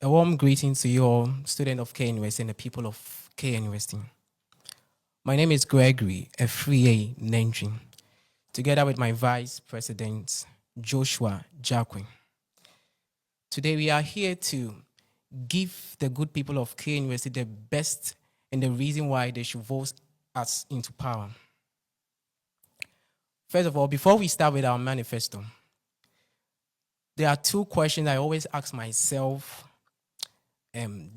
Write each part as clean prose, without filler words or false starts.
A warm greeting to you all, student of KNUST and the people of KNUST. My name is Gregory, AFRIYIE NANTWI, together with my Vice President, Joshua Jacquin. Today we are here to give the good people of KNUST the best and the reason why they should vote us into power. First of all, before we start with our manifesto, there are two questions I always ask myself.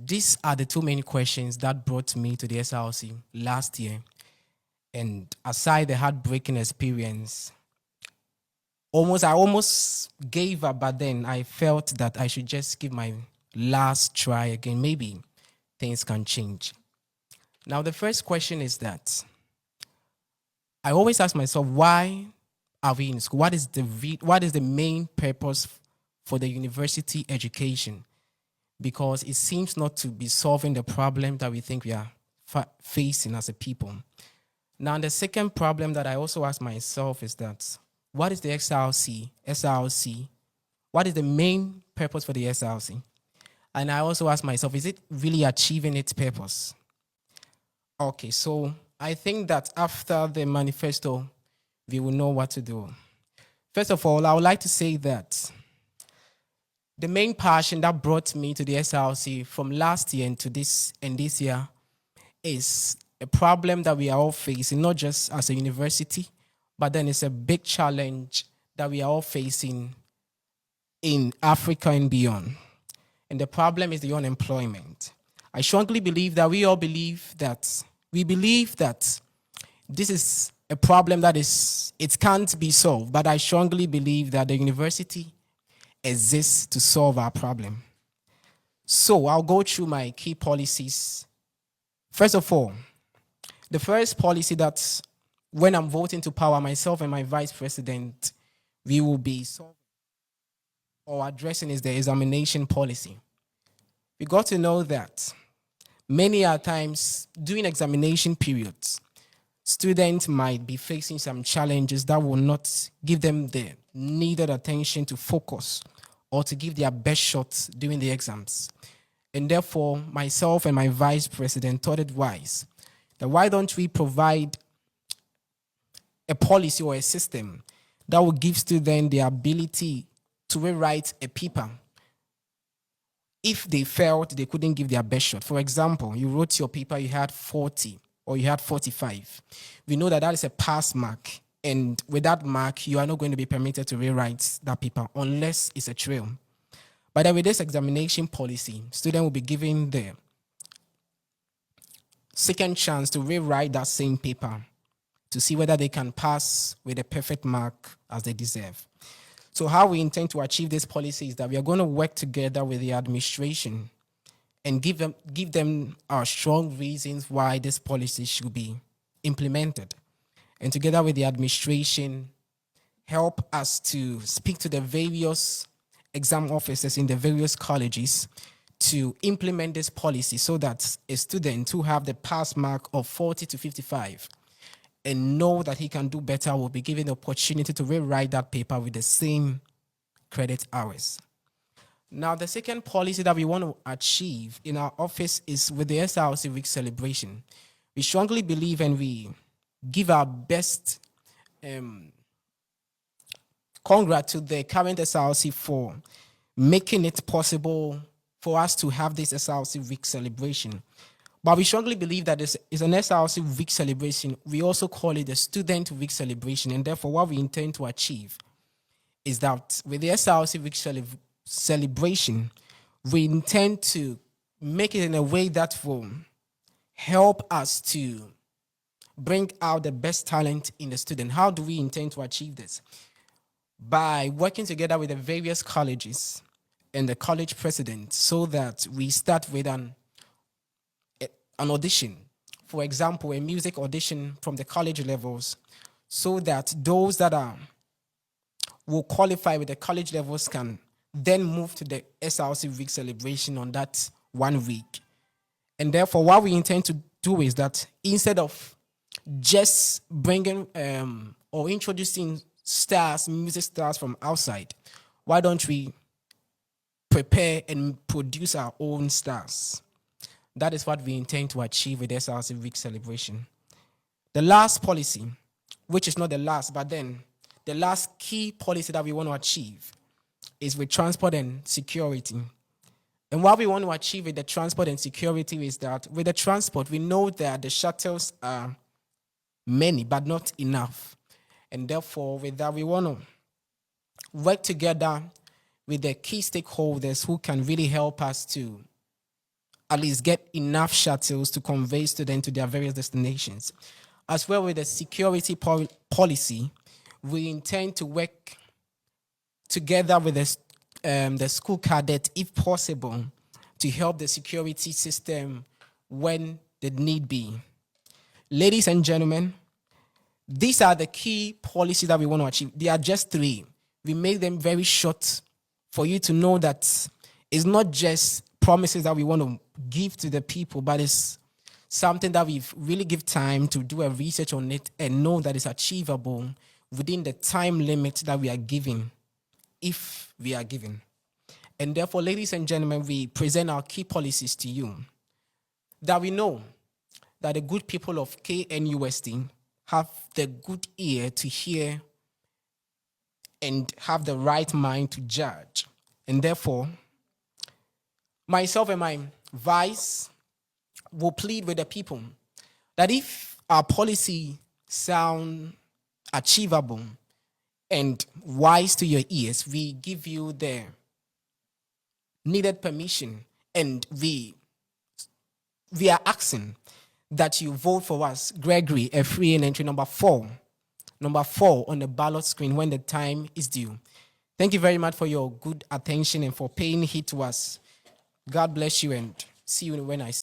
These are the two main questions that brought me to the SRC last year. And aside the heartbreaking experience, I almost gave up, but then I felt that I should just give my last try again. Maybe things can change. Now, the first question is that I always ask myself, why are we in school? What is the main purpose for the university education? Because it seems not to be solving the problem that we think we are facing as a people. Now, the second problem that I also ask myself is that, what is the SRC? What is the main purpose for the SRC? And I also ask myself, is it really achieving its purpose? Okay, so I think that after the manifesto, we will know what to do. First of all, I would like to say that the main passion that brought me to the SRC from last year into this year is a problem that we are all facing, not just as a university, but then it's a big challenge that we are all facing in Africa and beyond. And the problem is the unemployment. I strongly believe that we believe that this is a problem it can't be solved, but I strongly believe that the university exists to solve our problem. So I'll go through my key policies. First of all, the first policy that when I'm voting to power, myself and my vice president, we will be solving or addressing is the examination policy. We got to know that many times during examination periods, students might be facing some challenges that will not give them the needed attention to focus or to give their best shots during the exams. And therefore, myself and my vice president thought it wise that why don't we provide a policy or a system that will give students the ability to rewrite a paper if they felt they couldn't give their best shot. For example, you wrote your paper, you had 40 or you had 45. We know that is a pass mark. And with that mark, you are not going to be permitted to rewrite that paper unless it's a trail. But then with this examination policy, students will be given the second chance to rewrite that same paper to see whether they can pass with a perfect mark as they deserve. So how we intend to achieve this policy is that we are going to work together with the administration and give them our strong reasons why this policy should be implemented. And together with the administration, help us to speak to the various exam officers in the various colleges to implement this policy so that a student who have the pass mark of 40 to 55 and know that he can do better will be given the opportunity to rewrite that paper with the same credit hours. Now, the second policy that we want to achieve in our office is with the SRC Week celebration. We strongly believe and we give our best congrats to the current SRC for making it possible for us to have this SRC Week celebration. But we strongly believe that it's an SRC Week celebration. We also call it a Student Week celebration. And therefore, what we intend to achieve is that with the SRC Week celebration, we intend to make it in a way that will help us to bring out the best talent in the student. How do we intend to achieve this? By working together with the various colleges and the college president so that we start with an audition. For example, a music audition from the college levels so that those that will qualify with the college levels can then move to the SRC Week celebration on that 1 week. And therefore, what we intend to do is that instead of just bringing or introducing music stars from outside, why don't we prepare and produce our own stars. That is what we intend to achieve with SRC Week celebration. The last policy, which is not the last, but then the last key policy that we want to achieve is with transport and security. And what we want to achieve with the transport and security is that with the transport, we know that the shuttles are many, but not enough. And therefore, with that, we want to work together with the key stakeholders who can really help us to at least get enough shuttles to convey students to their various destinations. As well with the security policy, we intend to work together with the school cadet, if possible, to help the security system when the need be. Ladies and gentlemen, these are the key policies that we want to achieve. They are just 3. We made them very short for you to know that it's not just promises that we want to give to the people, but it's something that we've really give time to do a research on it and know that it's achievable within the time limit that we are giving, if we are given. And therefore, ladies and gentlemen, we present our key policies to you, that we know that the good people of KNUST have the good ear to hear and have the right mind to judge. And therefore, myself and my vice will plead with the people that if our policy sound achievable and wise to your ears, we give you the needed permission, and we are asking that you vote for us, Gregory, AFRIYIE in entry number 4 on the ballot screen when the time is due. Thank you very much for your good attention and for paying heed to us. God bless you, and see you when I see you.